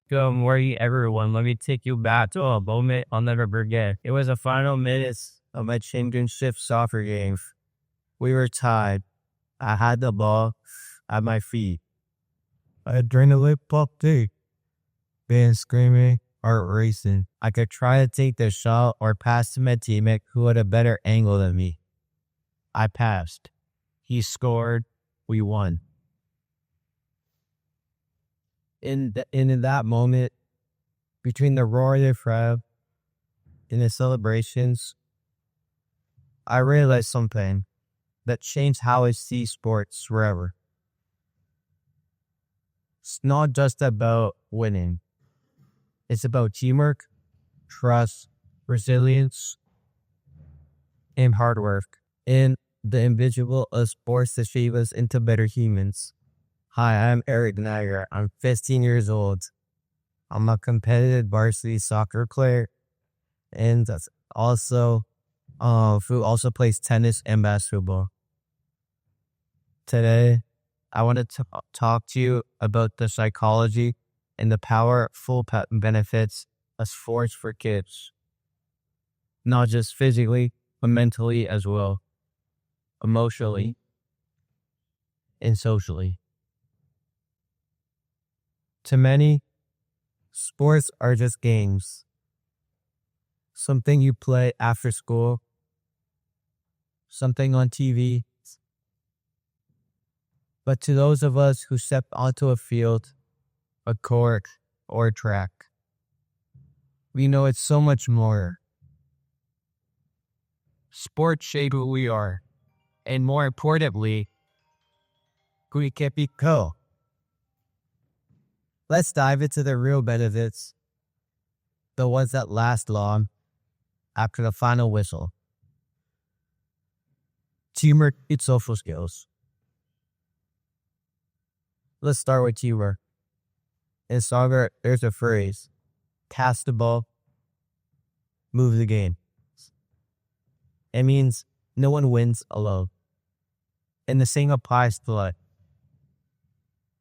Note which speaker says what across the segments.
Speaker 1: Good morning, everyone. Let me take you back to a moment I'll never forget. It was the final minutes of my championship soccer game. We were tied. I had the ball at my feet. Adrenaline pumped too. Fans screaming, heart racing. I could try to take the shot or pass to my teammate who had a better angle than me. I passed. He scored. We won. In that moment, between the roar of the crowd and the celebrations, I realized something that changed how I see sports forever. It's not just about winning. It's about teamwork, trust, resilience, and hard work. And the invisible of sports that shape us into better humans. Hi, I'm Aric Nagra. I'm 15 years old. I'm a competitive varsity soccer player, and that's also who also plays tennis and basketball. Today, I want to talk to you about the psychology and the powerful benefits of sports for kids. Not just physically, but mentally as well, emotionally, and socially. To many, sports are just games. Something you play after school, something on TV. But to those of us who step onto a field, a court, or a track, we know it's so much more. Sports shape who we are, and more importantly, who we can become. Let's dive into the real benefits, the ones that last long after the final whistle. Teamwork and social skills. Let's start with teamwork. In soccer, there's a phrase, pass the ball, move the game. It means no one wins alone. And the same applies to life.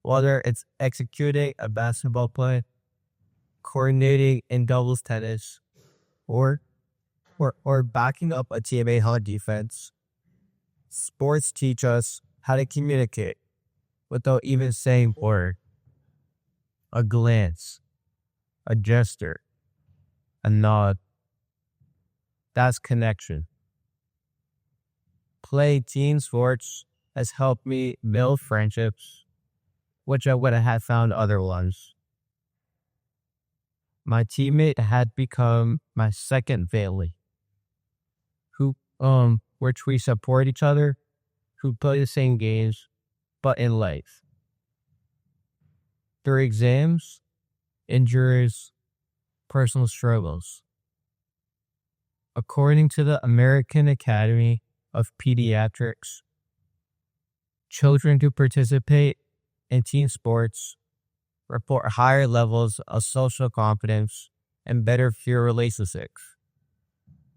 Speaker 1: Whether it's executing a basketball play, coordinating in doubles tennis, or backing up a teammate on defense, sports teach us how to communicate without even saying a word. A glance, a gesture, a nod. That's connection. Playing team sports has helped me build friendships which I would have found otherwise. My teammate had become my second family, which we support each other, who play the same games, but in life. Through exams, injuries, personal struggles. According to the American Academy of Pediatrics, children who participate in team sports report higher levels of social confidence and better peer relationships.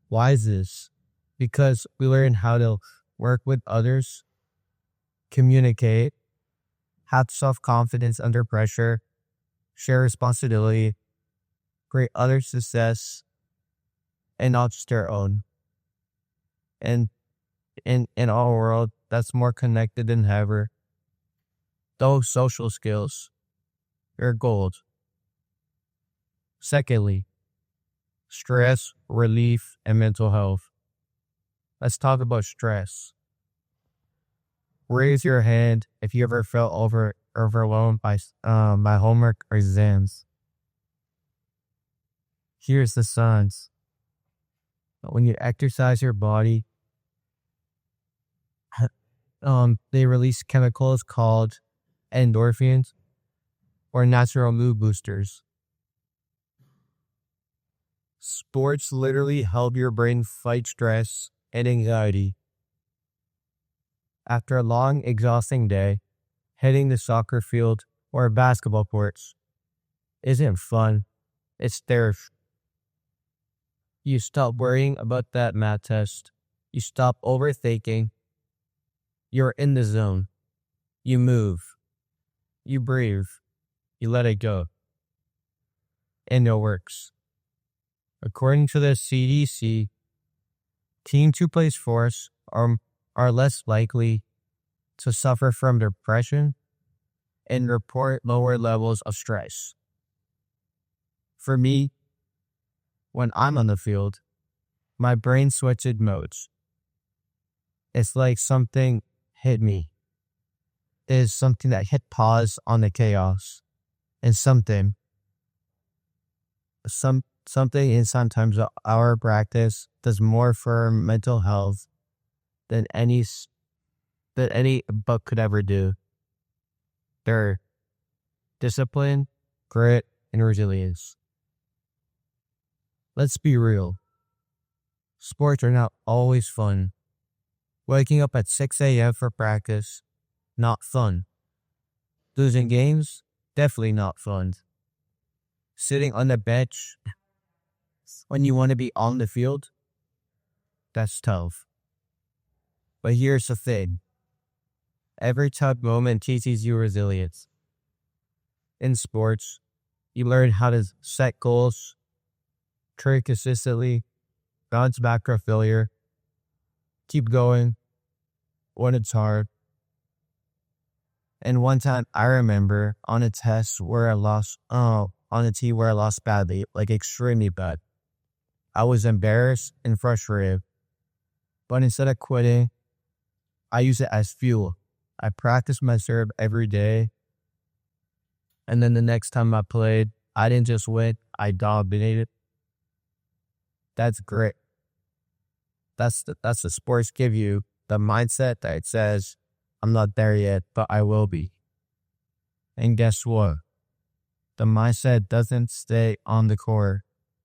Speaker 1: Why is this? Because we learn how to work with others, communicate, have self-confidence under pressure, share responsibility, create other success, and not just our own. And in our world that's more connected than ever, those social skills are gold. Secondly, stress, relief, and mental health. Let's talk about stress. Raise your hand if you ever felt overwhelmed by homework or exams. Here's the signs. When you exercise your body, they release chemicals called endorphins or natural mood boosters. Sports literally help your brain fight stress and anxiety. After a long, exhausting day, hitting the soccer field or basketball courts isn't fun. It's therapy. You stop worrying about that math test. You stop overthinking. You're in the zone. You move. You breathe. You let it go. and it works. According to the CDC, teens who play sports are less likely to suffer from depression and report lower levels of stress. For me, when I'm on the field, my brain switches modes. It's like something hit me. It is something that hit pause on the chaos, and something in sometimes our practice does more for our mental health than any book could ever do. Their discipline, grit, and resilience. Let's be real. Sports are not always fun. Waking up at 6 a.m. for practice, not fun. Losing games, definitely not fun. Sitting on the bench when you want to be on the field, that's tough. But here's the thing. Every tough moment teaches you resilience. In sports, you learn how to set goals, train consistently, bounce back from failure, keep going when it's hard. And one time I remember on a test where I lost, on a team where I lost badly, like extremely bad. I was embarrassed and frustrated. But instead of quitting, I used it as fuel. I practiced my serve every day. And then the next time I played, I didn't just win, I dominated. That's great. That's the sports give you, the mindset that it says, I'm not there yet, but I will be. And guess what? The mindset doesn't stay on the court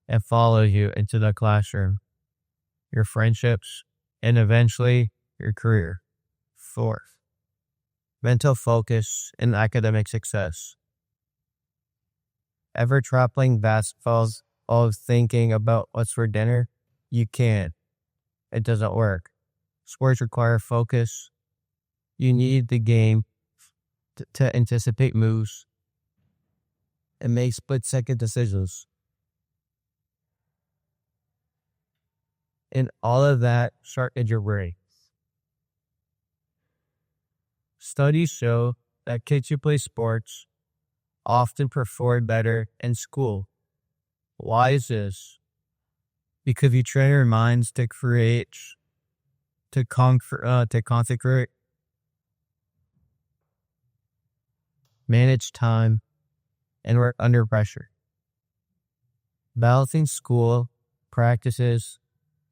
Speaker 1: and follow you into the classroom, your friendships, and eventually your career. Fourth, mental focus and academic success. Ever traveling vast falls of thinking about what's for dinner? You can't. It doesn't work. Sports require focus. You need the game to anticipate moves and make split-second decisions. And all of that sharpens your brain. Studies show that kids who play sports often perform better in school. Why is this? Because you train your minds to create, to concentrate, manage time, and work under pressure. Balancing school, practices,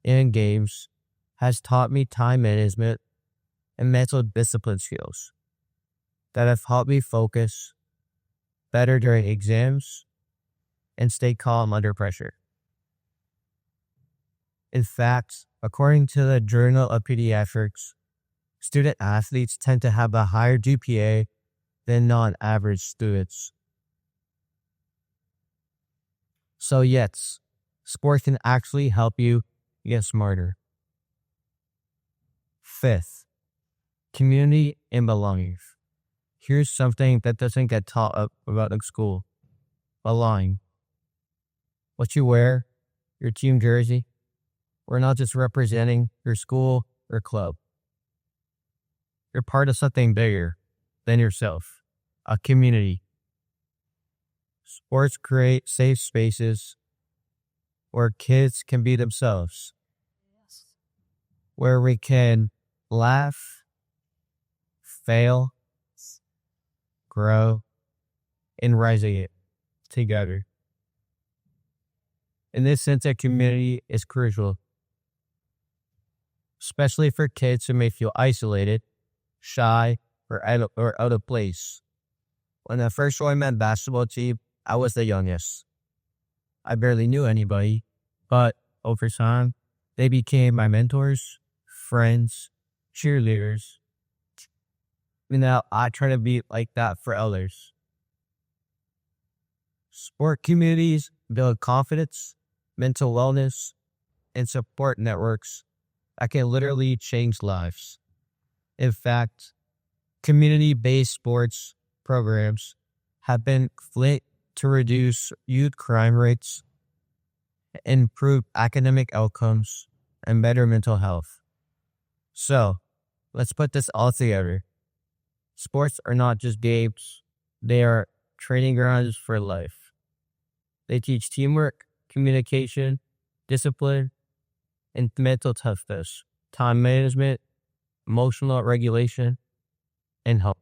Speaker 1: and games has taught me time management and mental discipline skills that have helped me focus better during exams and stay calm under pressure. In fact, according to the Journal of Pediatrics, student athletes tend to have a higher GPA than non-average students. So yes, sports can actually help you get smarter. Fifth, community and belonging. Here's something that doesn't get taught about in school. Belonging. What you wear, your team jersey, we're not just representing your school or club. You're part of something bigger than yourself, a community. Sports create safe spaces where kids can be themselves, where we can laugh, fail, grow, and rise again together. In this sense, a community is crucial, especially for kids who may feel isolated, shy, or out of place. When I first joined my basketball team, I was the youngest. I barely knew anybody, but over time, they became my mentors, friends, cheerleaders. And now I try to be like that for others. Sport communities build confidence, mental wellness, and support networks that can literally change lives. In fact, community-based sports programs have been to reduce youth crime rates, improve academic outcomes, and better mental health. So, let's put this all together. Sports are not just games, they are training grounds for life. They teach teamwork, communication, discipline, and mental toughness, time management, emotional regulation, and health.